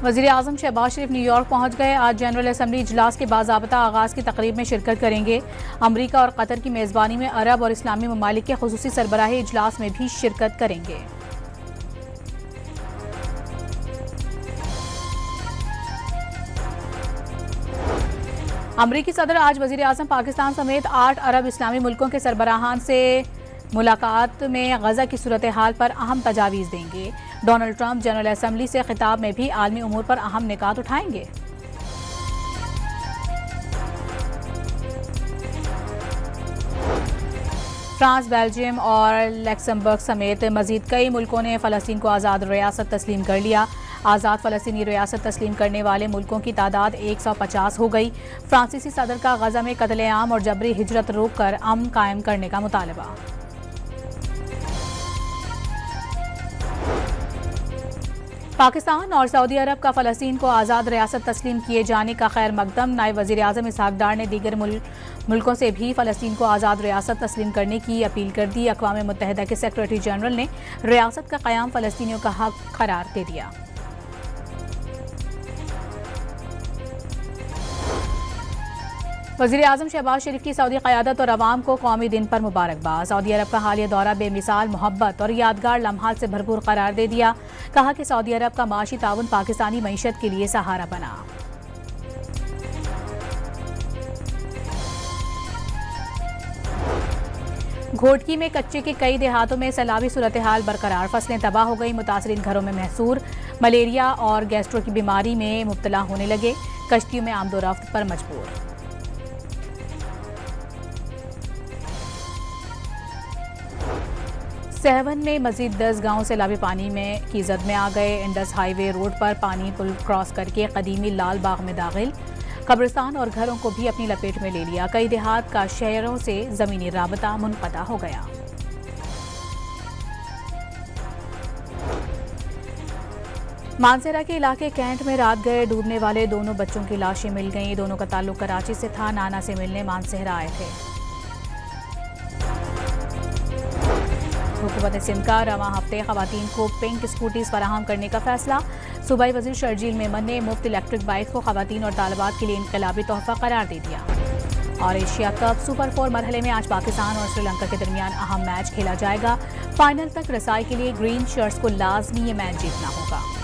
वज़ीर आज़म शहबाज शरीफ न्यूयॉर्क पहुँच गए। आज जनरल असम्बली इजलास के बाज़ाब्ता आगाज़ की तकरीब में शिरकत करेंगे। अमरीका और कतर की मेज़बानी में अरब और इस्लामी ममालिक के खुसूसी सरबराही इजलास में भी शिरकत करेंगे। अमरीकी सदर आज वज़ीर आज़म पाकिस्तान समेत 8 अरब इस्लामी मुल्कों के सरबराहान से मुलाकात में गजा की सूरत हाल पर अहम तजावीज़ देंगे। डोनाल्ड ट्रंप जनरल असम्बली से खिताब में भी आलमी उमूर पर अहम निकात उठाएंगे। फ्रांस, बेल्जियम और लक्समबर्ग समेत मजीद कई मुल्कों ने फ़लस्तीन को आज़ाद रियासत तस्लीम कर लिया। आज़ाद फ़लस्तीनी रियासत तस्लीम करने वाले मुल्कों की तादाद 150 हो गई। फ्रांसीसी सदर का गजा में कत्ले-आम और जबरी हिजरत रोककर अमन कायम करने का मुतालबा। पाकिस्तान और सऊदी अरब का फ़लस्तीन को आज़ाद रियासत तस्लीम किए जाने का खैर मकदम। नायब वज़ीर आज़म इसहाक डार ने दीगर मुल्कों से भी फ़लस्तीन को आज़ाद रियासत तस्लीम करने की अपील कर दी। अक़वाम मुत्तहिदा के सेक्रेटरी जनरल ने रियासत का क़याम फ़लस्तीनियों का हक करार दे दिया। वज़ीर आज़म शहबाज शरीफ की सऊदी क़यादत और अवाम को कौमी दिन पर मुबारकबाद। सऊदी अरब का हालिया दौरा बेमिसाल मोहब्बत और यादगार लम्हात से भरपूर करार दे दिया। कहा कि सऊदी अरब का माशी ताउन पाकिस्तानी मईशत के लिए सहारा बना। घोटकी में कच्चे के कई देहातों में सैलाबी सूरत हाल बरकरार। फसलें तबाह हो गई। मुतासरीन घरों में महसूर। मलेरिया और गैस्ट्रो की बीमारी में मुब्तला होने लगे। कश्तियों में आमदोरफ्त पर मजबूर। सहवन में मजीद 10 गांव सैलाबी पानी में की जद में आ गए। इंडस हाईवे रोड पर पानी पुल क्रॉस करके कदीमी लाल बाग में दाखिल। कब्रिस्तान और घरों को भी अपनी लपेट में ले लिया। कई देहात का शहरों से जमीनी राबता मुनक़ता हो गया। मानसेरा के इलाके कैंट में रात गए डूबने वाले दोनों बच्चों की लाशें मिल गईं। दोनों का ताल्लुक कराची से था। नाना से मिलने मानसेरा आए थे। हुकूमत सिंध का रवां हफ्ते खवातीन को पिंक स्कूटीज फराहम करने का फैसला। सूबाई वज़ीर शर्जील मेमन ने मुफ्त इलेक्ट्रिक बाइक को खवातीन और तालिबात के लिए इनकलाबी तोहफा करार दे दिया। और एशिया कप सुपर 4 मरहले में आज पाकिस्तान और श्रीलंका के दरमियान अहम मैच खेला जाएगा। फाइनल तक रसाई के लिए ग्रीन शर्ट्स को लाजमी ये मैच जीतना होगा।